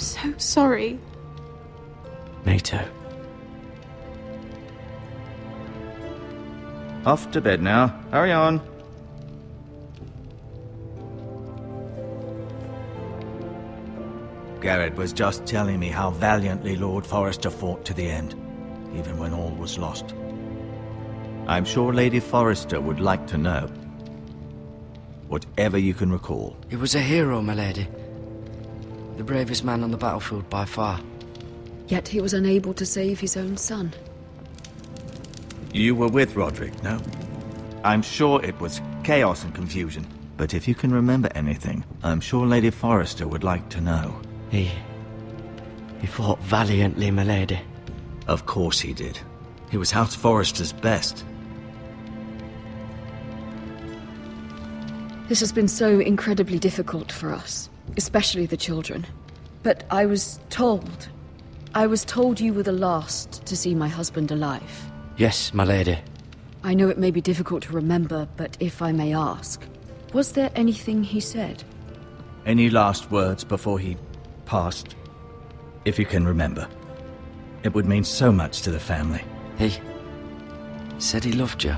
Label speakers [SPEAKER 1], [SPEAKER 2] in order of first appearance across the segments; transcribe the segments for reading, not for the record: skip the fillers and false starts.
[SPEAKER 1] so sorry.
[SPEAKER 2] Me too.
[SPEAKER 3] Off to bed now. Hurry on. Garrett was just telling me how valiantly Lord Forrester fought to the end, even when all was lost. I'm sure Lady Forrester would like to know. Whatever you can recall.
[SPEAKER 2] He was a hero, my lady. The bravest man on the battlefield by far.
[SPEAKER 4] Yet he was unable to save his own son.
[SPEAKER 3] You were with Roderick, no? I'm sure it was chaos and confusion. But if you can remember anything, I'm sure Lady Forrester would like to know.
[SPEAKER 2] He fought valiantly, my lady.
[SPEAKER 3] Of course he did. He was House Forrester's best.
[SPEAKER 4] This has been so incredibly difficult for us, especially the children. But I was told you were the last to see my husband alive.
[SPEAKER 2] Yes, my lady.
[SPEAKER 4] I know it may be difficult to remember, but if I may ask, was there anything he said?
[SPEAKER 3] Any last words before he passed? If you can remember. It would mean so much to the family.
[SPEAKER 2] He said he loved you.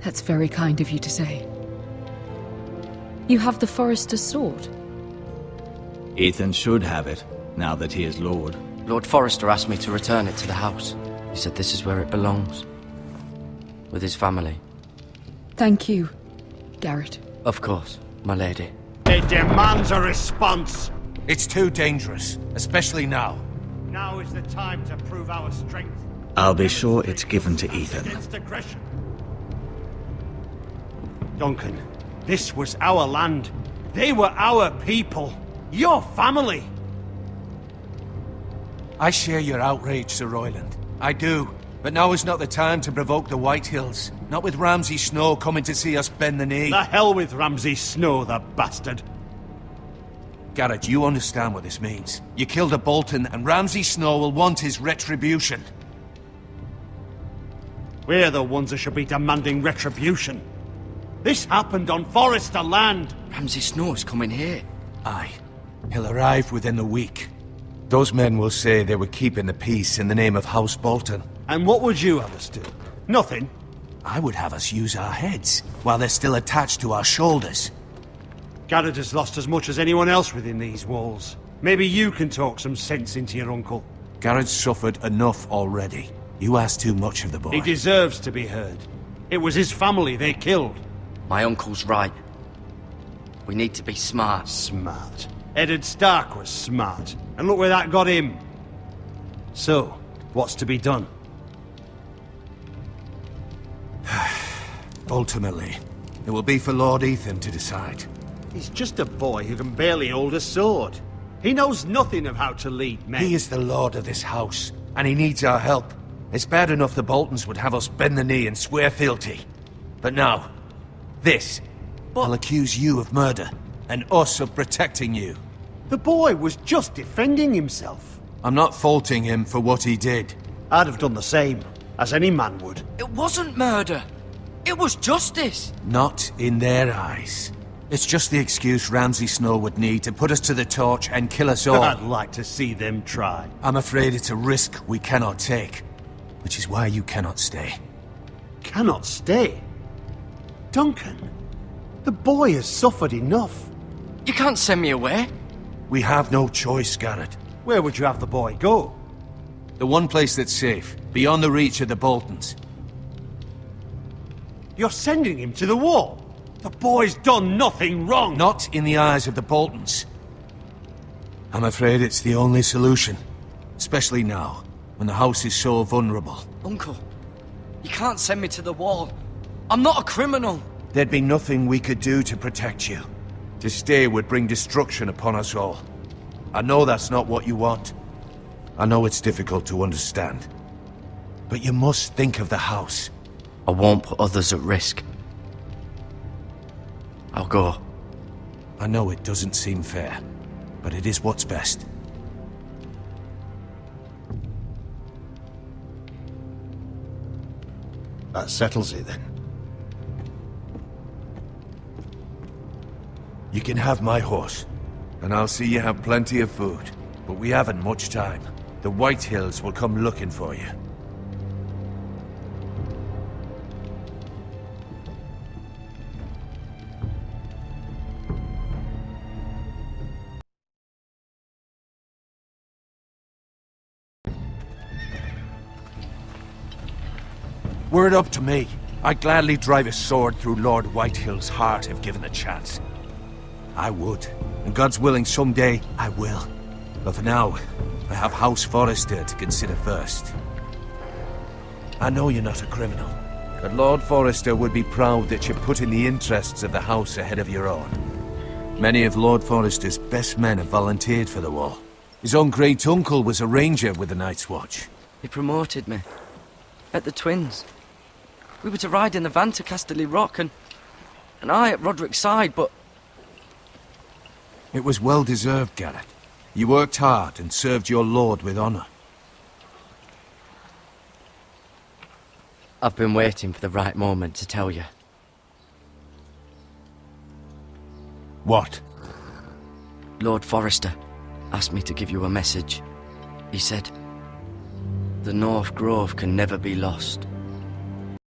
[SPEAKER 4] That's very kind of you to say. You have the Forrester's sword.
[SPEAKER 3] Ethan should have it, now that he is Lord.
[SPEAKER 2] Lord Forrester asked me to return it to the house. He said this is where it belongs. With his family.
[SPEAKER 4] Thank you, Garrett.
[SPEAKER 2] Of course, my lady.
[SPEAKER 5] It demands a response.
[SPEAKER 6] It's too dangerous, especially now.
[SPEAKER 5] Now is the time to prove our strength.
[SPEAKER 3] I'll be sure it's given to Ethan.
[SPEAKER 5] Against aggression. Duncan, this was our land. They were our people. Your family.
[SPEAKER 6] I share your outrage, Sir Royland. I do. But now is not the time to provoke the Whitehills. Not with Ramsay Snow coming to see us bend the knee.
[SPEAKER 5] The hell with Ramsay Snow, the bastard.
[SPEAKER 6] Garrett, you understand what this means. You killed a Bolton, and Ramsay Snow will want his retribution.
[SPEAKER 5] We're the ones that should be demanding retribution. This happened on Forrester land.
[SPEAKER 2] Ramsay Snow is coming here.
[SPEAKER 6] Aye. He'll arrive within a week. Those men will say they were keeping the peace in the name of House Bolton.
[SPEAKER 5] And what would you have us do? Nothing.
[SPEAKER 6] I would have us use our heads, while they're still attached to our shoulders.
[SPEAKER 5] Garrett has lost as much as anyone else within these walls. Maybe you can talk some sense into your uncle.
[SPEAKER 6] Garrett's suffered enough already. You ask too much of the boy.
[SPEAKER 5] He deserves to be heard. It was his family they killed.
[SPEAKER 2] My uncle's right. We need to be smart.
[SPEAKER 5] Smart. Eddard Stark was smart. And look where that got him. So, what's to be done?
[SPEAKER 6] Ultimately, it will be for Lord Ethan to decide.
[SPEAKER 5] He's just a boy who can barely hold a sword. He knows nothing of how to lead men.
[SPEAKER 6] He is the lord of this house, and he needs our help. It's bad enough the Boltons would have us bend the knee and swear fealty. But now, this. I'll accuse you of murder, and us of protecting you.
[SPEAKER 5] The boy was just defending himself.
[SPEAKER 6] I'm not faulting him for what he did.
[SPEAKER 5] I'd have done the same, as any man would.
[SPEAKER 2] It wasn't murder. It was justice.
[SPEAKER 6] Not in their eyes. It's just the excuse Ramsay Snow would need to put us to the torch and kill us all.
[SPEAKER 5] I'd like to see them try.
[SPEAKER 6] I'm afraid it's a risk we cannot take, which is why you cannot stay.
[SPEAKER 5] Cannot stay? Duncan, the boy has suffered enough.
[SPEAKER 2] You can't send me away.
[SPEAKER 6] We have no choice, Garrett.
[SPEAKER 5] Where would you have the boy go?
[SPEAKER 6] The one place that's safe, beyond the reach of the Boltons.
[SPEAKER 5] You're sending him to the wall. The boy's done nothing wrong.
[SPEAKER 6] Not in the eyes of the Boltons. I'm afraid it's the only solution. Especially now, when the house is so vulnerable.
[SPEAKER 2] Uncle, you can't send me to the wall. I'm not a criminal.
[SPEAKER 6] There'd be nothing we could do to protect you. To stay would bring destruction upon us all. I know that's not what you want. I know it's difficult to understand. But you must think of the house.
[SPEAKER 2] I won't put others at risk. I'll go.
[SPEAKER 6] I know it doesn't seem fair, but it is what's best.
[SPEAKER 5] That settles it then.
[SPEAKER 6] You can have my horse. And I'll see you have plenty of food. But we haven't much time. The White Hills will come looking for you. Were it up to me, I'd gladly drive a sword through Lord Whitehill's heart if given the chance. I would, and God's willing someday I will. But for now, I have House Forrester to consider first. I know you're not a criminal, but Lord Forrester would be proud that you're putting the interests of the house ahead of your own. Many of Lord Forrester's best men have volunteered for the war. His own great-uncle was a ranger with the Night's Watch.
[SPEAKER 2] He promoted me. At the Twins. We were to ride in the van to Casterly Rock, and I at Roderick's side, but...
[SPEAKER 6] It was well deserved, Garrett. You worked hard and served your lord with honor.
[SPEAKER 2] I've been waiting for the right moment to tell you.
[SPEAKER 6] What?
[SPEAKER 2] Lord Forrester asked me to give you a message. He said, the North Grove can never be lost.